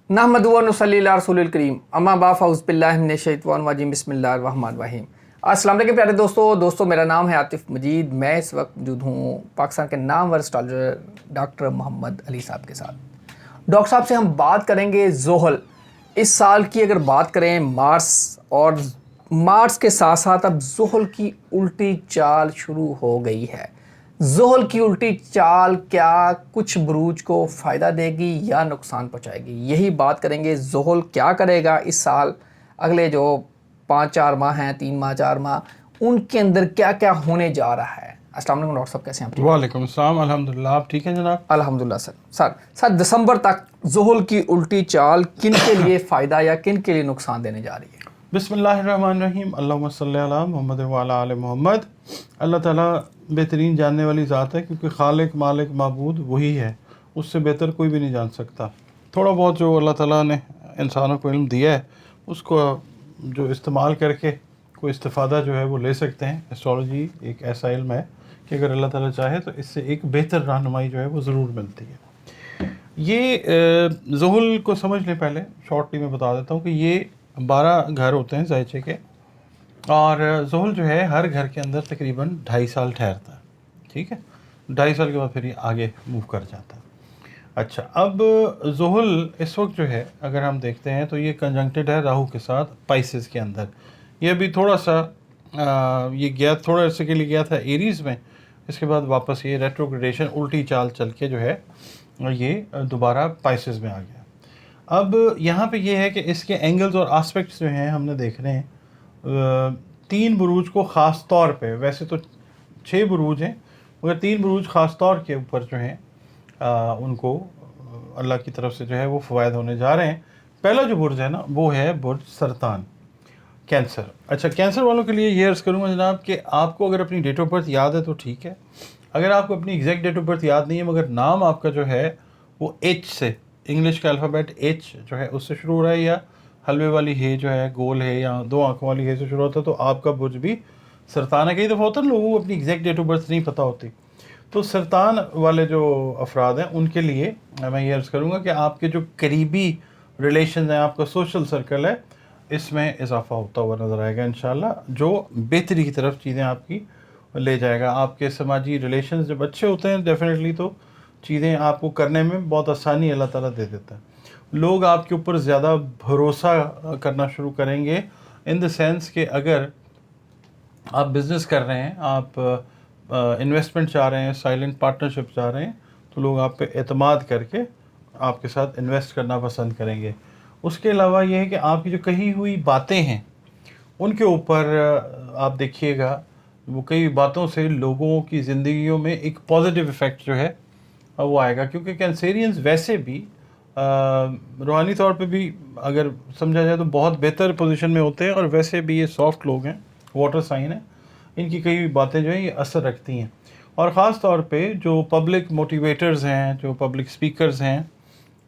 नहमदुहु व नुसल्ली अला रसूलिल करीम अम्मा बाद फ़अऊज़ु बिल्लाहि मिनश शैतानिर रजीम बिस्मिल्लाहिर रहमानिर रहीम। अस्सलाम वालेकुम प्यारे दोस्तों मेरा नाम है आतिफ़ मजीद। मैं इस वक्त मौजूद हूँ पाकिस्तान के नामवर एस्ट्रोलॉजर डॉक्टर मोहम्मद अली साहब के साथ। डॉक्टर साहब से हम बात करेंगे ज़ोहल। इस साल की अगर बात करें मार्स के साथ साथ अब ज़ोहल की उल्टी चाल शुरू हो गई है। ज़ोहल की उल्टी चाल क्या कुछ बुरूज को फ़ायदा देगी या नुकसान पहुंचाएगी, यही बात करेंगे। ज़ोहल क्या करेगा इस साल, अगले जो 5-4 माह हैं, 3 माह 4 माह, उनके अंदर क्या क्या होने जा रहा है। अस्सलाम वालेकुम डॉक्टर साहब, कैसे हैं आप? वालेकुम अस्सलाम, अल्हम्दुलिल्लाह। आप ठीक हैं जनाब? अल्हम्दुलिल्लाह सर दिसंबर तक ज़ोहल की उल्टी चाल किन के लिए फ़ायदा या किन के लिए नुकसान देने जा रही है? बिस्मिल्लाहिर्रहमानिर्रहीम, अल्लाहुम्मा सल्ली अला मुहम्मद व अला आले मोहम्मद। अल्लाह ताला बेहतरीन जानने वाली ज़ात है, क्योंकि खालिक मालिक माबूद वही है, उससे बेहतर कोई भी नहीं जान सकता। थोड़ा बहुत जो अल्लाह ताला ने इंसानों को इल्म दिया है, उसको जो इस्तेमाल करके कोई इस्तिफ़ादा जो है वो ले सकते हैं। एस्ट्रोलॉजी एक ऐसा इल्म है कि अगर अल्लाह ताला चाहे तो इससे एक बेहतर रहनुमाई जो है वो ज़रूर मिलती है। ये ज़ोहल को समझ लें, पहले शॉर्टली मैं बता देता हूँ कि ये 12 घर होते हैं ज़ायचे के, और ज़ोहल जो है हर घर के अंदर तकरीबन 2.5 साल ठहरता है। ठीक है, 2.5 साल के बाद फिर ये आगे मूव कर जाता है। अच्छा, अब ज़ोहल इस वक्त जो है अगर हम देखते हैं तो ये कंजंक्टेड है राहु के साथ पाइसेस के अंदर। ये अभी थोड़ा सा ये गया, थोड़ा अर्से के लिए गया था एरीज़ में, इसके बाद वापस ये रेट्रोग्रेडेशन उल्टी चाल चल के जो है ये दोबारा पाइसेस में आ गया। अब यहाँ पे ये है कि इसके एंगल्स और आस्पेक्ट्स जो हैं हमने देखने हैं। 3 बुरूज को ख़ास तौर पे, वैसे तो 6 बुरूज हैं मगर 3 बुरूज ख़ास तौर के ऊपर जो हैं उनको अल्लाह की तरफ से जो है वो फ़वायद होने जा रहे हैं। पहला जो बुर्ज है ना वो है बुर्ज सरतान, कैंसर। अच्छा, कैंसर वालों के लिए ये अर्ज़ करूँगा जनाब कि आपको अगर अपनी डेट ऑफ बर्थ याद है तो ठीक है। अगर आपको अपनी एग्जैक्ट डेट ऑफ बर्थ याद नहीं है मगर नाम आपका जो है वो एच से, इंग्लिश का अल्फ़ाबेट एच जो है उससे शुरू हो रहा है, या हलवे वाली है जो है, गोल है, या 2 आँखों वाली है से शुरू होता है, तो आपका बुर्ज भी सरतान है। कई दफ़ा होता है ना लोगों को अपनी एग्जैक्ट डेट ऑफ बर्थ नहीं पता होती, तो सरतान वाले जो अफराद हैं उनके लिए मैं ये अर्ज़ करूँगा कि आपके जो करीबी रिलेशन हैं, आपका सोशल सर्कल है, इसमें इजाफा होता हुआ नज़र आएगा इंशाल्लाह, जो बेहतरी की तरफ चीज़ें आपकी ले जाएगा। आपके समाजी रिलेशंस जब अच्छे होते हैं डेफिनेटली तो चीज़ें आपको करने में बहुत आसानी अल्लाह ताला दे देता है। लोग आपके ऊपर ज़्यादा भरोसा करना शुरू करेंगे, इन द सेंस कि अगर आप बिज़नेस कर रहे हैं, आप इन्वेस्टमेंट चाह रहे हैं, साइलेंट पार्टनरशिप चाह रहे हैं, तो लोग आप पे एतमाद करके आपके साथ इन्वेस्ट करना पसंद करेंगे। उसके अलावा ये है कि आपकी जो कही हुई बातें हैं उनके ऊपर आप देखिएगा, वो कई बातों से लोगों की ज़िंदगियों में एक पॉजिटिव इफ़ेक्ट जो है वो आएगा, क्योंकि कैंसेरियंस वैसे भी रूहानी तौर पे भी अगर समझा जाए तो बहुत बेहतर पोजीशन में होते हैं, और वैसे भी ये सॉफ्ट लोग हैं, वाटर साइन है, इनकी कई बातें जो हैं ये असर रखती हैं। और ख़ास तौर पे जो पब्लिक मोटिवेटर्स हैं, जो पब्लिक स्पीकर्स हैं,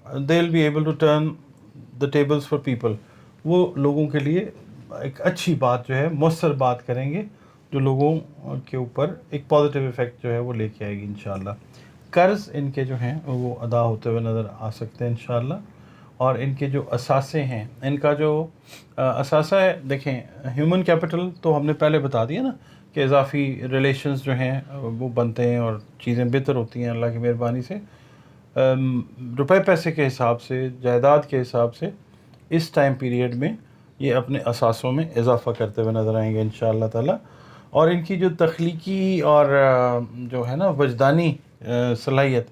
they will be able to turn the tables for people. वो लोगों के लिए एक अच्छी बात जो है, मौसर बात करेंगे, जो लोगों के ऊपर एक पॉजिटिव इफ़ेक्ट जो है वो लेके आएगी इंशाल्लाह। कर्ज़ इनके जो हैं वो अदा होते हुए नज़र आ सकते हैं इंशाल्लाह। और इनके जो असासे हैं, इनका जो असासा है, देखें ह्यूमन कैपिटल तो हमने पहले बता दिया ना कि इजाफी रिलेशंस जो हैं वो बनते हैं और चीज़ें बेहतर होती हैं अल्लाह की मेहरबानी से। रुपए पैसे के हिसाब से, जायदाद के हिसाब से इस टाइम पीरियड में ये अपने असासों में इजाफ़ा करते हुए नज़र आएंगे इंशाअल्लाह ताला। और इनकी जो तख्लीकी और जो है ना वजदानी सलाहियत,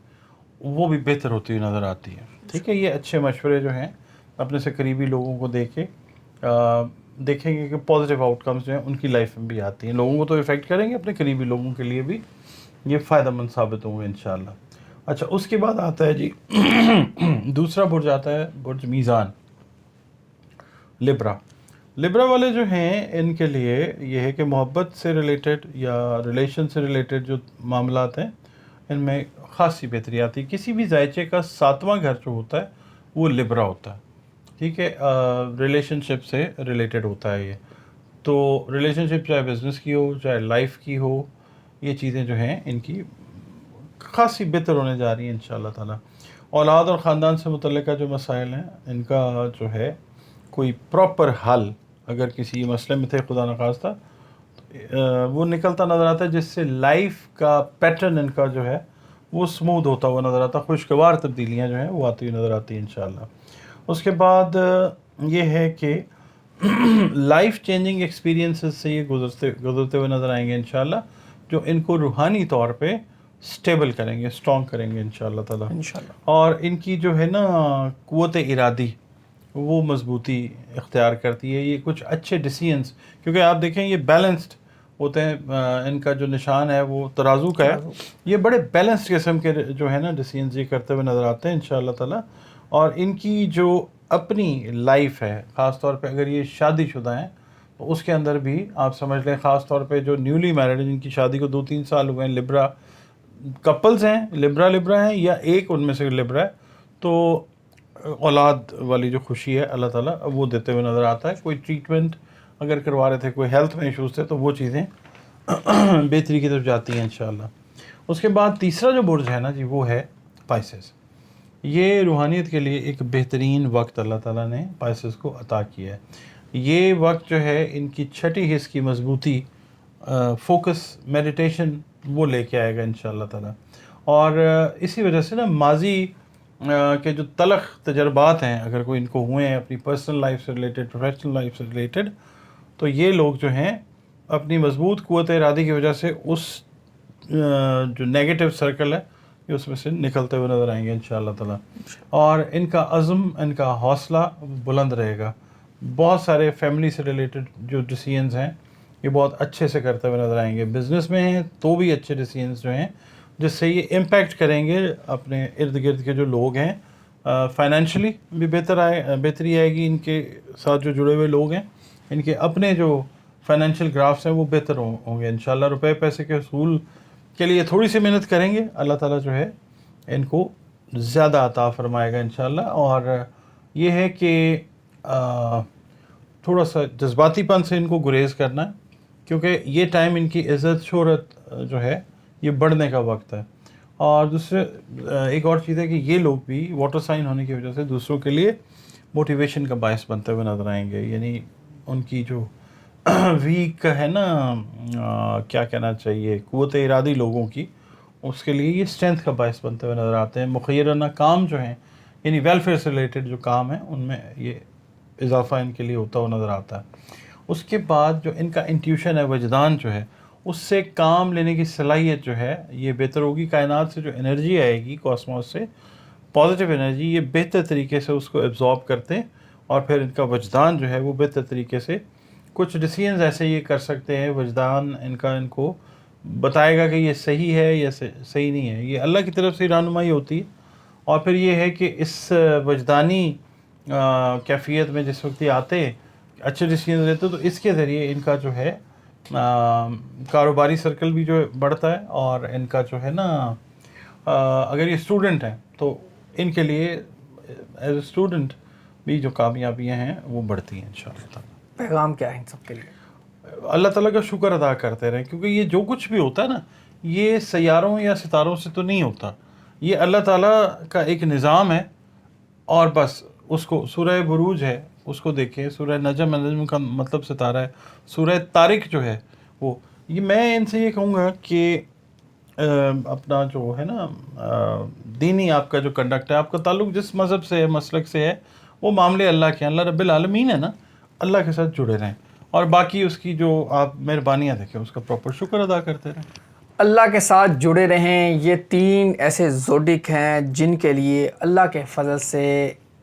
वो भी बेहतर होती हुई नज़र आती है। ठीक है, ये अच्छे मशवरे जो हैं अपने से करीबी लोगों को दे के देखेंगे कि पॉजिटिव आउटकम्स जो हैं उनकी लाइफ में भी आती हैं। लोगों को तो इफ़ेक्ट करेंगे, अपने करीबी लोगों के लिए भी ये फ़ायदेमंद साबित होंगे इंशाअल्लाह। अच्छा, उसके बाद आता है जी दूसरा बुर्ज आता है बुर्ज मीज़ान, लिब्रा। लिब्रा वाले जो हैं इनके लिए ये है कि मोहब्बत से रिलेटेड या रिलेशन से रिलेटेड जो मामलात हैं इनमें ख़ासी बेहतरी आती है। किसी भी ज़ायचे का 7वां घर जो होता है वो लिब्रा होता है। ठीक है, रिलेशनशिप से रिलेटेड होता है ये। तो रिलेशनशिप चाहे बिज़नेस की हो, चाहे लाइफ की हो, ये चीज़ें जो हैं इनकी ख़ासी बेहतर होने जा रही हैं इंशाअल्लाह ताला। اولاد اور ख़ानदान سے मुतल्लिक़ جو مسائل ہیں ان کا جو ہے کوئی پراپر حل اگر کسی مسئلے میں تھے خدا نخواستہ وہ نکلتا نظر آتا ہے، جس سے لائف کا پیٹرن ان کا جو ہے وہ سموتھ ہوتا ہوا نظر آتا ہے، خوشگوار تبدیلیاں جو ہیں وہ آتی ہوئی نظر آتی ہیں انشاءاللہ۔ اس کے بعد یہ ہے کہ لائف چینجنگ ایکسپیرینسز سے یہ گزرتے ہوئے نظر آئیں گے انشاءاللہ، جو ان کو روحانی طور پہ سٹیبل کریں گے، اسٹرانگ کریں گے انشاءاللہ تعالی، انشاءاللہ۔ اور ان کی جو ہے نا قوت ارادی وہ مضبوطی اختیار کرتی ہے۔ یہ کچھ اچھے ڈیسیژنس، کیونکہ آپ دیکھیں یہ بیلنسڈ ہوتے ہیں، ان کا جو نشان ہے وہ ترازو کا ہے، یہ بڑے بیلنسڈ قسم کے جو ہے نا ڈیسیژنس یہ کرتے ہوئے نظر آتے ہیں انشاءاللہ تعالی۔ اور ان کی جو اپنی لائف ہے، خاص طور پہ اگر یہ شادی شدہ ہیں تو اس کے اندر بھی آپ سمجھ لیں، خاص طور پہ جو نیولی میرڈ جن کی شادی کو 2-3 سال ہوئے ہیں، لبرا کپلز ہیں، لبرا ہیں یا ایک ان میں سے لبرا ہے، تو اولاد والی جو خوشی ہے اللہ تعالیٰ وہ دیتے ہوئے نظر آتا ہے۔ کوئی ٹریٹمنٹ اگر کروا رہے تھے، کوئی ہیلتھ میں ایشوز تھے، تو وہ چیزیں بہتری کی طرف جاتی ہیں انشاءاللہ۔ اس کے بعد تیسرا جو برج ہے نا جی وہ ہے پائسز۔ یہ روحانیت کے لیے ایک بہترین وقت اللہ تعالیٰ نے پائسز کو عطا کیا ہے۔ یہ وقت جو ہے ان کی چھٹی حص کی مضبوطی، فوکس، میڈیٹیشن وہ لے کے آئے گا انشاءاللہ تعالیٰ۔ اور اسی وجہ سے نا ماضی کے جو تلخ تجربات ہیں اگر کوئی ان کو ہوئے ہیں اپنی پرسنل لائف سے ریلیٹڈ، پروفیشنل لائف سے ریلیٹڈ، تو یہ لوگ جو ہیں اپنی مضبوط قوت ارادی کی وجہ سے اس جو نیگیٹو سرکل ہے یہ اس میں سے نکلتے ہوئے نظر آئیں گے انشاءاللہ تعالیٰ۔ اور ان کا عزم، ان کا حوصلہ بلند رہے گا۔ بہت سارے فیملی سے ریلیٹڈ جو ڈیسیژنز ہیں یہ بہت اچھے سے کرتے ہوئے نظر آئیں گے۔ بزنس میں ہیں تو بھی اچھے ڈیسیژنز جو ہیں جس سے یہ امپیکٹ کریں گے اپنے ارد گرد کے جو لوگ ہیں۔ فائنینشلی بھی بہتری آئے گی، ان کے ساتھ جو جڑے ہوئے لوگ ہیں ان کے اپنے جو فائنینشیل گرافس ہیں وہ بہتر ہوں گے انشاءاللہ۔ روپے پیسے کے حصول کے لیے تھوڑی سی محنت کریں گے، اللہ تعالیٰ جو ہے ان کو زیادہ عطا فرمائے گا انشاءاللہ۔ اور یہ ہے کہ تھوڑا سا جذباتی پن سے ان کو گریز کرنا ہے، کیونکہ یہ ٹائم ان کی عزت شہرت جو ہے یہ بڑھنے کا وقت ہے۔ اور دوسرے ایک اور چیز ہے کہ یہ لوگ بھی واٹر سائن ہونے کی وجہ سے دوسروں کے لیے موٹیویشن کا باعث بنتے ہوئے نظر آئیں گے۔ یعنی ان کی جو ویک ہے نا کیا کہنا چاہیے قوت ارادی لوگوں کی، اس کے لیے یہ اسٹرینتھ کا باعث بنتے ہوئے نظر آتے ہیں۔ مخیرانہ کام جو ہیں یعنی ویلفیئر سے ریلیٹڈ جو کام ہیں ان میں یہ اضافہ ان کے لیے ہوتا ہوا نظر آتا ہے۔ اس کے بعد جو ان کا انٹیوشن ہے، وجدان جو ہے، اس سے کام لینے کی صلاحیت جو ہے یہ بہتر ہوگی۔ کائنات سے جو انرجی آئے گی، کاسموس سے پازیٹیو انرجی، یہ بہتر طریقے سے اس کو ایبزارب کرتے ہیں، اور پھر ان کا وجدان جو ہے وہ بہتر طریقے سے کچھ ڈیسیژنز ایسے یہ کر سکتے ہیں، وجدان ان کو بتائے گا کہ یہ صحیح ہے یا صحیح نہیں ہے۔ یہ اللہ کی طرف سے رہنمائی ہوتی ہے۔ اور پھر یہ ہے کہ اس وجدانی کیفیت میں جس وقت یہ آتے اچھے ڈیسیژنز لیتے تو اس کے ذریعے ان کا جو ہے کاروباری سرکل بھی جو بڑھتا ہے، اور ان کا جو ہے نا اگر یہ اسٹوڈنٹ ہیں تو ان کے لیے ایز اے اسٹوڈنٹ بھی جو کامیابیاں ہیں وہ بڑھتی ہیں انشاءاللہ۔ پیغام کیا ہے ان سب کے لیے؟ اللہ تعالیٰ کا شکر ادا کرتے رہیں، کیونکہ یہ جو کچھ بھی ہوتا ہے نا یہ سیاروں یا ستاروں سے تو نہیں ہوتا، یہ اللہ تعالیٰ کا ایک نظام ہے۔ اور بس اس کو سورہ بروج ہے اس کو دیکھیں، سورہ نجم کا مطلب ستارہ ہے، سورہ طارق جو ہے وہ، یہ میں ان سے یہ کہوں گا کہ اپنا جو ہے نا دینی آپ کا جو کنڈکٹ ہے، آپ کا تعلق جس مذہب سے ہے، مسلک سے ہے، وہ معاملے اللہ کے، اللہ رب العالمین ہے نا، اللہ کے ساتھ جڑے رہیں، اور باقی اس کی جو آپ مہربانیاں دیکھیں اس کا پراپر شکر ادا کرتے رہیں۔ اللہ کے ساتھ جڑے رہیں۔ یہ 3 ایسے زوڈک ہیں جن کے لیے اللہ کے فضل سے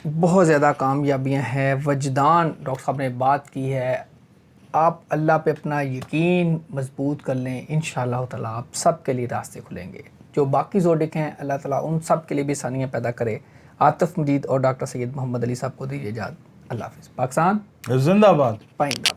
بہت زیادہ کامیابیاں ہیں۔ وجدان ڈاکٹر صاحب نے بات کی ہے، آپ اللہ پہ اپنا یقین مضبوط کر لیں، انشاءاللہ تعالیٰ آپ سب کے لیے راستے کھلیں گے۔ جو باقی زوڈک ہیں اللہ تعالیٰ ان سب کے لیے بھی آسانیاں پیدا کرے۔ عاطف مجید اور ڈاکٹر سید محمد علی صاحب کو دیجیے اجازت۔ اللہ حافظ۔ پاکستان زندہ باد۔ پائندہ۔